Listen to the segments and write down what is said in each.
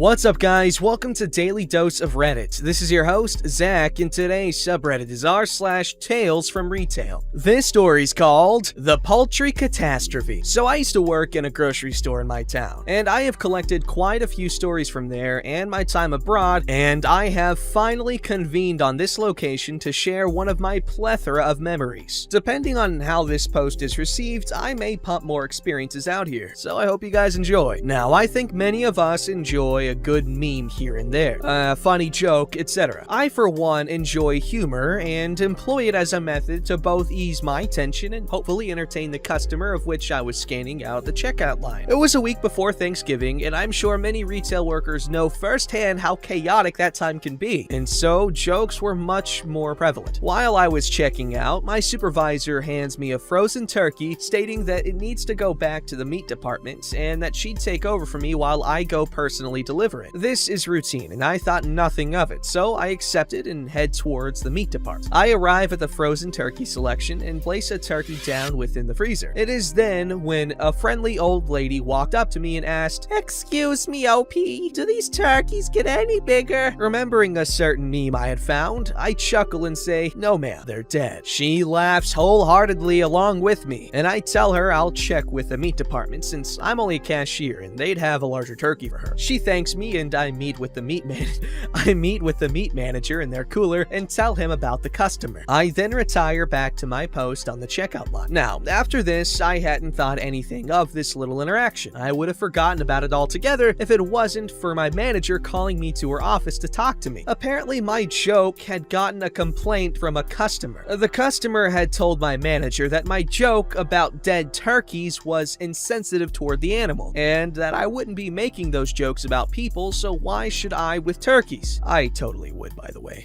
What's up, guys? Welcome to Daily Dose of Reddit. This is your host, Zach, and today's subreddit is r/TalesFromRetail. This story's called The Poultry Catastrophe. So I used to work in a grocery store in my town, and I have collected quite a few stories from there and my time abroad, and I have finally convened on this location to share one of my plethora of memories. Depending on how this post is received, I may pump more experiences out here, so I hope you guys enjoy. Now, I think many of us enjoy a good meme here and there, a funny joke, etc. I, for one, enjoy humor and employ it as a method to both ease my tension and hopefully entertain the customer of which I was scanning out the checkout line. It was a week before Thanksgiving, and I'm sure many retail workers know firsthand how chaotic that time can be, and so jokes were much more prevalent. While I was checking out, my supervisor hands me a frozen turkey, stating that it needs to go back to the meat department and that she'd take over for me while I go personally deliver it. This is routine, and I thought nothing of it, so I accepted and head towards the meat department. I arrive at the frozen turkey selection and place a turkey down within the freezer. It is then when a friendly old lady walked up to me and asked, "Excuse me, OP, do these turkeys get any bigger?" Remembering a certain meme I had found, I chuckle and say, "No ma'am, they're dead." She laughs wholeheartedly along with me, and I tell her I'll check with the meat department since I'm only a cashier and they'd have a larger turkey for her. She thanks me and I meet with the meat manager in their cooler and tell him about the customer. I then retire back to my post on the checkout line. Now, after this, I hadn't thought anything of this little interaction. I would have forgotten about it altogether if it wasn't for my manager calling me to her office to talk to me. Apparently, my joke had gotten a complaint from a customer. The customer had told my manager that my joke about dead turkeys was insensitive toward the animal, and that I wouldn't be making those jokes about people, so why should I with turkeys? I totally would, by the way.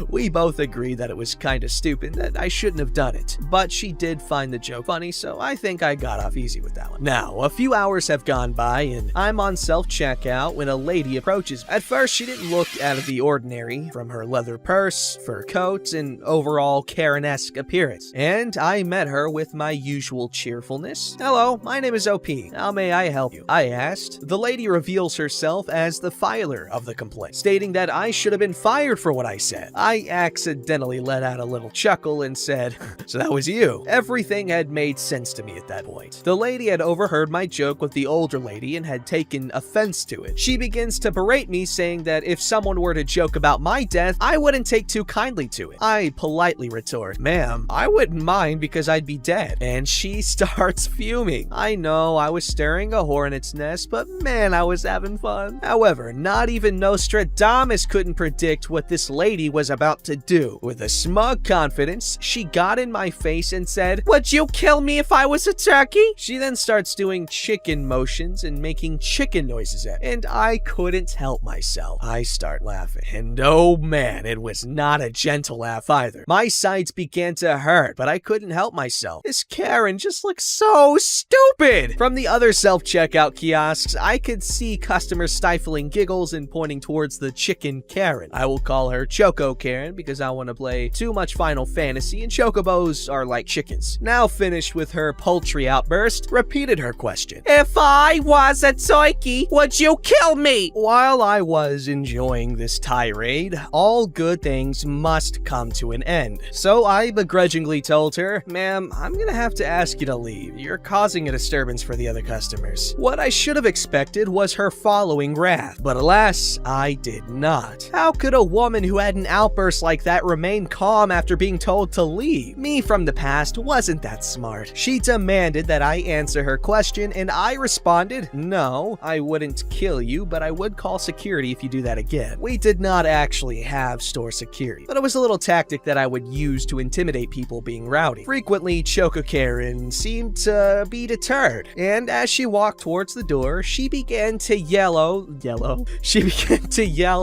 We both agreed that it was kinda stupid, that I shouldn't have done it, but she did find the joke funny, so I think I got off easy with that one. Now, a few hours have gone by, and I'm on self-checkout when a lady approaches. At first, she didn't look out of the ordinary from her leather purse, fur coat, and overall Karen-esque appearance, and I met her with my usual cheerfulness. "Hello, my name is OP. How may I help you?" I asked. The lady reveals herself as the filer of the complaint, stating that I should have been fired for what I said. I accidentally let out a little chuckle and said, "So that was you." Everything had made sense to me at that point. The lady had overheard my joke with the older lady and had taken offense to it. She begins to berate me, saying that if someone were to joke about my death, I wouldn't take too kindly to it. I politely retort, "Ma'am, I wouldn't mind because I'd be dead." And she starts fuming. I know I was stirring a hornet's nest, but man, I was having fun. However, not even Nostradamus couldn't predict what this lady was about to do. With a smug confidence, she got in my face and said, "Would you kill me if I was a turkey?" She then starts doing chicken motions and making chicken noises at me, and I couldn't help myself. I start laughing, and oh man, it was not a gentle laugh either. My sides began to hurt, but I couldn't help myself. This Karen just looked so stupid. From the other self-checkout kiosks, I could see customers stifling giggles and pointing towards the chicken Karen. I will call her Choco Karen because I want to play too much Final Fantasy, and chocobos are like chickens. Now finished with her poultry outburst, repeated her question. "If I was a turkey, would you kill me?" While I was enjoying this tirade, all good things must come to an end. So I begrudgingly told her, "Ma'am, I'm gonna have to ask you to leave. You're causing a disturbance for the other customers." What I should have expected was her following wrath, but alas, I did not. How could a woman who had an outburst like that remain calm after being told to leave? Me from the past wasn't that smart. She demanded that I answer her question, and I responded, "No, I wouldn't kill you, but I would call security if you do that again." We did not actually have store security, but it was a little tactic that I would use to intimidate people being rowdy. Frequently, Choco Karen seemed to be deterred, and as she walked towards the door, she began to yell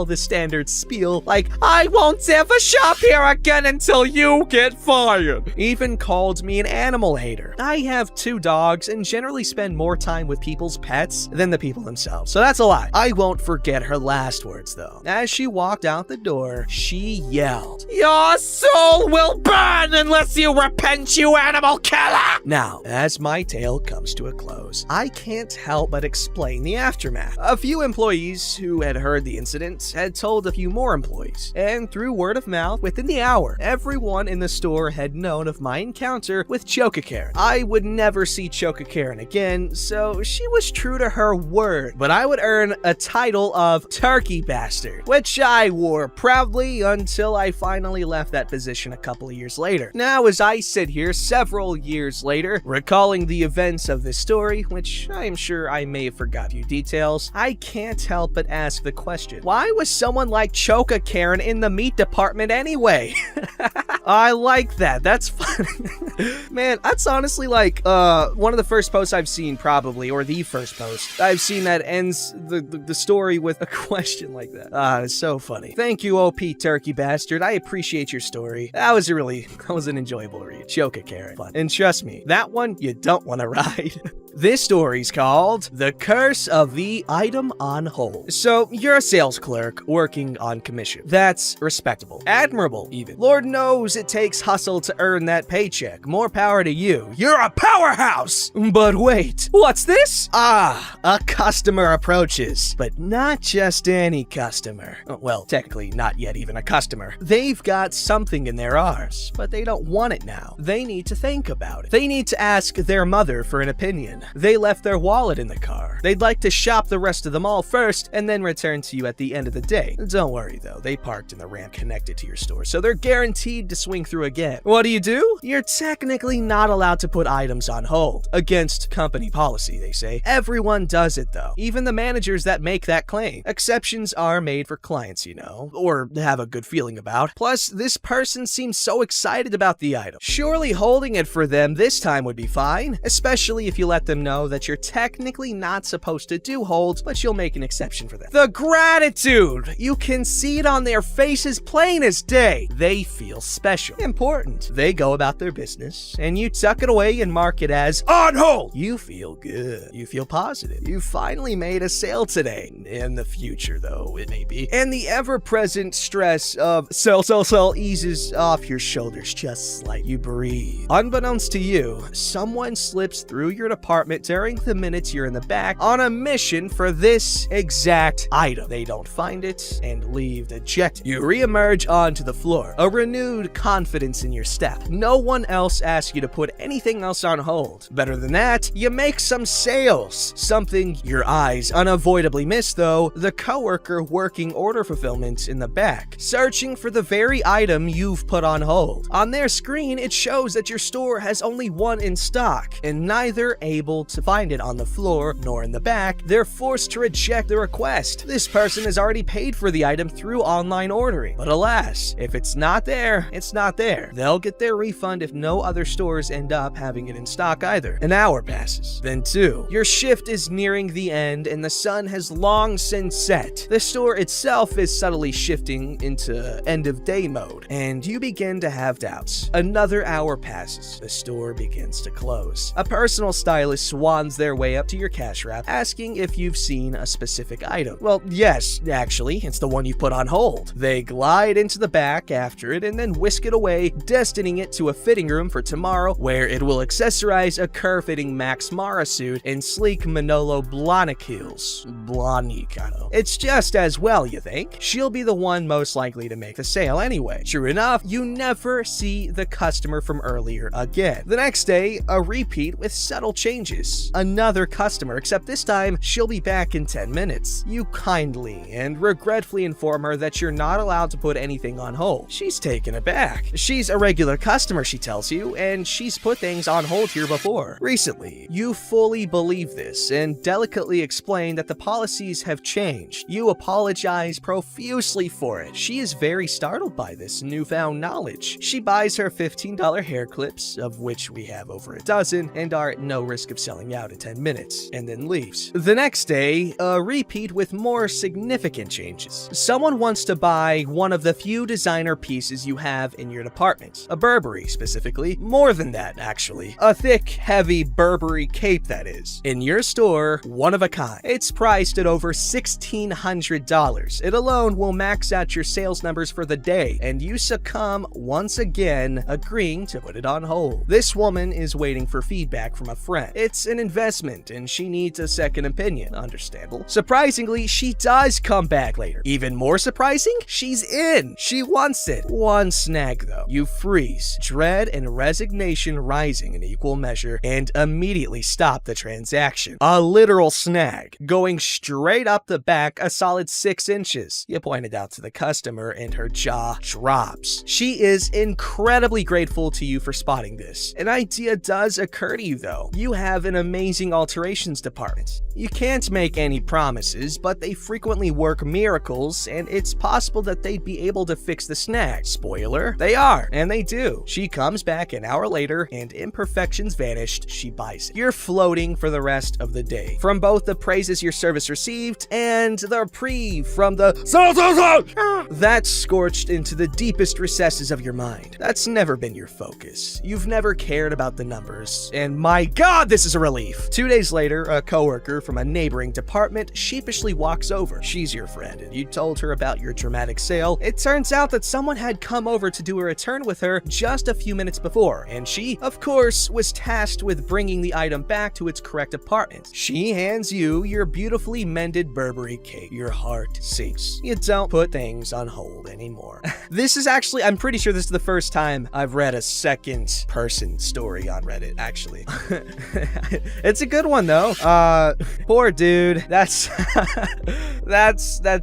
the standard spiel like, "I won't ever shop here again until you get fired." Even called me an animal hater. I have 2 dogs and generally spend more time with people's pets than the people themselves, so that's a lie. I won't forget her last words though. As she walked out the door, she yelled, "Your soul will burn unless you repent, you animal killer!" Now, as my tale comes to a close, I can't help but explain the aftermath. A few few employees who had heard the incident had told a few more employees, and through word of mouth, within the hour, everyone in the store had known of my encounter with Choka Karen. I would never see Choka Karen again, so she was true to her word, but I would earn a title of Turkey Bastard, which I wore proudly until I finally left that position a couple of years later. Now, as I sit here several years later, recalling the events of this story, which I am sure I may have forgot a few details, I can't help but ask the question, why was someone like Choka Karen in the meat department anyway? I like that. That's funny. Man, that's honestly like one of the first posts I've seen, probably, or the first post I've seen that ends the story with a question like that. It's so funny. Thank you, OP Turkey Bastard. I appreciate your story. That was an enjoyable read. Choka Karen. Fun. And trust me, that one you don't want to ride. This story's called The Curse of the Item on Hold. So, you're a sales clerk working on commission. That's respectable. Admirable, even. Lord knows it takes hustle to earn that paycheck. More power to you. You're a powerhouse! But wait, what's this? A customer approaches. But not just any customer. Well, technically, not yet even a customer. They've got something in their arse, but they don't want it now. They need to think about it. They need to ask their mother for an opinion. They left their wallet in the car. They'd like to shop the rest of the mall first and then return to you at the end of the day. Don't worry though, they parked in the ramp connected to your store, so they're guaranteed to swing through again. What do? You're technically not allowed to put items on hold. Against company policy, they say. Everyone does it though, even the managers that make that claim. Exceptions are made for clients, you know, or have a good feeling about. Plus, this person seems so excited about the item. Surely holding it for them this time would be fine, especially if you let them know that you're technically not supposed to do holds, but you'll make an exception for them. The gratitude! You can see it on their faces plain as day. They feel special. Important. They go about their business, and you tuck it away and mark it as on hold. You feel good. You feel positive. You finally made a sale today. In the future, though, it may be. And the ever-present stress of sell eases off your shoulders just like you breathe. Unbeknownst to you, someone slips through your department during the minutes you're in the back on a mission for this exact item. They don't find it and leave dejected. You re-emerge onto the floor, a renewed confidence in your step. No one else asks you to put anything else on hold. Better than that, you make some sales. Something your eyes unavoidably miss though, the coworker working order fulfillment in the back, searching for the very item you've put on hold. On their screen, it shows that your store has only one in stock, and neither able to find it on the floor nor in the back. They're forced to reject the request. This person has already paid for the item through online ordering. But alas, if it's not there, it's not there. They'll get their refund if no other stores end up having it in stock either. An hour passes. Then 2. Your shift is nearing the end and the sun has long since set. The store itself is subtly shifting into end of day mode, and you begin to have doubts. Another hour passes. The store begins to close. A personal stylist swans their way up to your cash wrap, asking if you've seen a specific item. Well, yes, actually, it's the one you've put on hold. They glide into the back after it and then whisk it away, destining it to a fitting room for tomorrow, where it will accessorize a curve-fitting Max Mara suit and sleek Manolo Blahnik heels. Blahnik, I know. It's just as well, you think? She'll be the one most likely to make the sale anyway. True enough, you never see the customer from earlier again. The next day, a repeat with subtle changes. Another customer, except this time, she'll be back in 10 minutes. You kindly and regretfully inform her that you're not allowed to put anything on hold. She's taken aback. She's a regular customer, she tells you, and she's put things on hold here before. Recently, you fully believe this and delicately explain that the policies have changed. You apologize profusely for it. She is very startled by this newfound knowledge. She buys her $15 hair clips, of which we have over a dozen, and are at no risk of selling out in 10 minutes, and then leaves. The next day, a repeat with more significant changes. Someone wants to buy one of the few designer pieces you have in your department. A Burberry, specifically. More than that, actually. A thick, heavy Burberry cape, that is. In your store, one of a kind. It's priced at over $1,600. It alone will max out your sales numbers for the day, and you succumb once again, agreeing to put it on hold. This woman is waiting for feedback from a friend. It's an investment, and she needs a second opinion. Understandable. Surprisingly, she does come back later. Even more surprising, she's in. She wants it. One snag, though. You freeze, dread and resignation rising in equal measure, and immediately stop the transaction. A literal snag, going straight up the back a solid 6 inches. You pointed out to the customer, and her jaw drops. She is incredibly grateful to you for spotting this. An idea does occur to you, though. You have an amazing alterations department. You can't make any promises, but they frequently work miracles, and it's possible that they'd be able to fix the snag. Spoiler, they are, and they do. She comes back an hour later, and imperfections vanished. She buys it. You're floating for the rest of the day, from both the praises your service received and the reprieve from the that's scorched into the deepest recesses of your mind. That's never been your focus. You've never cared about the numbers, and my God, this is a relief. 2 days later, a coworker from a neighboring department sheepishly walks over. She's your friend, and you told her about your dramatic sale. It turns out that someone had come over to do a return with her just a few minutes before, and she, of course, was tasked with bringing the item back to its correct apartment. She hands you your beautifully mended Burberry cape. Your heart sinks. You don't put things on hold anymore. This is actually, I'm pretty sure this is the first time I've read a second person story on Reddit, actually. It's a good one, though. Poor dude. That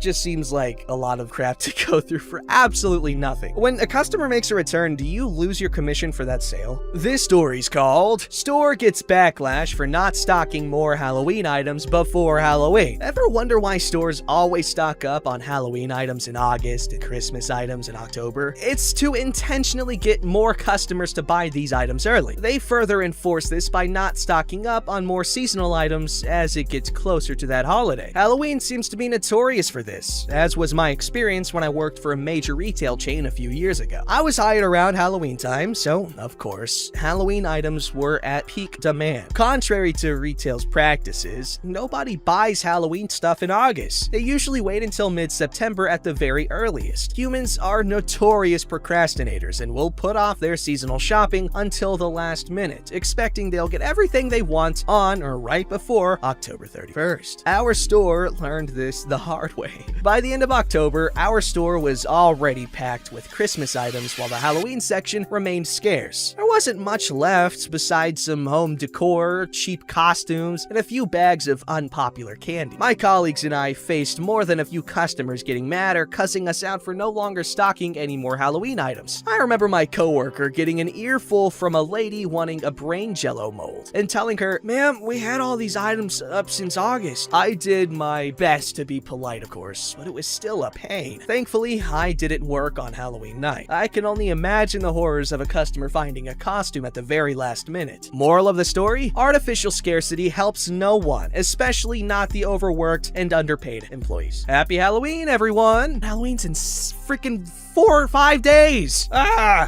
just seems like a lot of crap to go through for absolutely nothing. When a customer makes a return, do you lose your commission for that sale? This story's called Store Gets Backlash for Not Stocking More Halloween Items Before Halloween. Ever wonder why stores always stock up on Halloween items in August and Christmas items in October? It's to intentionally get more customers to buy these items early. They further enforce this by not stocking up on more seasonal items as it gets closer to that holiday. Halloween seems to be notorious for this, as was my experience when I worked for a major retail chain a few years ago. I was hired around Halloween time, so, of course, Halloween items were at peak demand. Contrary to retail's practices, nobody buys Halloween stuff in August. They usually wait until mid-September at the very earliest. Humans are notorious procrastinators and will put off their seasonal shopping until the last minute, expecting they'll get everything they want on or right before October 31st. Our store learned this the hard way. By the end of October, our store was already packed with Christmas items while the Halloween section remained scarce. There wasn't much left besides some home decor, cheap costumes, and a few bags of unpopular candy. My colleagues and I faced more than a few customers getting mad or cussing us out for no longer stocking any more Halloween items. I remember my coworker getting an earful from a lady wanting a brain jello mold and telling her, "Ma'am, we had all these items up since August." I did my best to be polite, of course, but it was still a pain. Thankfully, I didn't work on Halloween night. I can only imagine the horrors of a customer finding a costume at the very last minute. Moral of the story? Artificial scarcity helps no one, especially not the overworked and underpaid employees. Happy Halloween, everyone! Halloween's in freaking 4 or 5 days!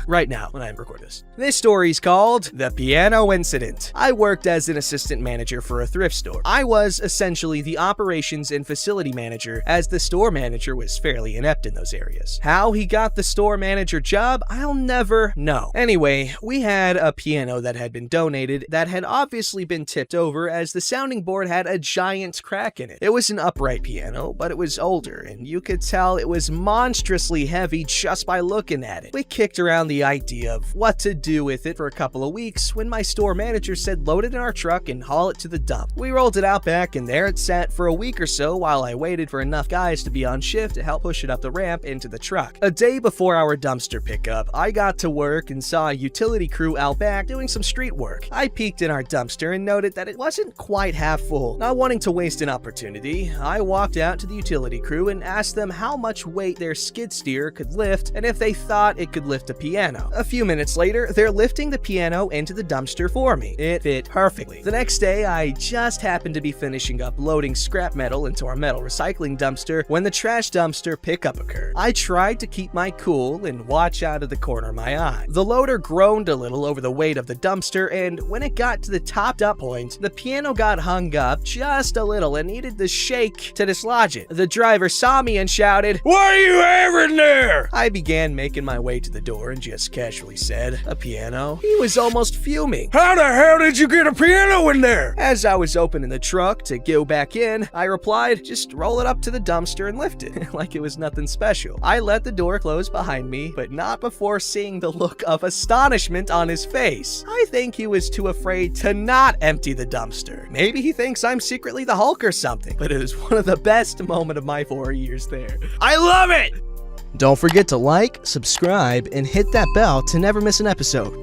Right now, when I record this. This story's called The Piano Incident. I worked as an assistant manager for a thrift store. I was essentially the operations and facility manager, as the store manager was fairly inept in those areas. How he got the store manager job, I'll never know. Anyway, we had a piano that had been donated that had obviously been tipped over, as the sounding board had a giant crack in it. It was an upright piano, but it was older, and you could tell it was monstrously heavy just by looking at it. We kicked around the idea of what to do with it for a couple of weeks when my store manager said load it in our truck and haul it to the dump. We rolled it out back, and there it sat for a week or so while I waited for enough guys to be on shift to help push it up the ramp into the truck. A day before our dumpster pickup, I got to work and saw a utility crew out back doing some street work. I peeked in our dumpster and noted that it wasn't quite half full. Not wanting to waste an opportunity, I walked out to the utility crew and asked them how much weight their skid steer could lift and if they thought it could lift a piano. A few minutes later, they're lifting the piano into the dumpster for me. It fit perfectly. The next day, I just happened to be finishing up loading scrap metal into our metal recycling dumpster when the trash dumpster pickup occurred. I tried to keep my cool and watch out of the corner of my eye. The loader groaned a little over the weight of the dumpster, and when it got to the top dump point, the piano got hung up just a little and needed the shake to dislodge it. The driver saw me and shouted, "What are you having there?" I began making my way to the door and just casually said, "A piano." He was almost fuming. "How the hell did you get a piano in there?" As I was opening the truck to go back in, I replied, "Just roll it up to the dumpster and lift it," like it was nothing special. I let the door close behind me, but not before seeing the look of astonishment on his face. I think he was too afraid to not empty the dumpster. Maybe he thinks I'm secretly the Hulk or something, but it was one of the best moments of my 4 years there. I love it! Don't forget to like, subscribe, and hit that bell to never miss an episode.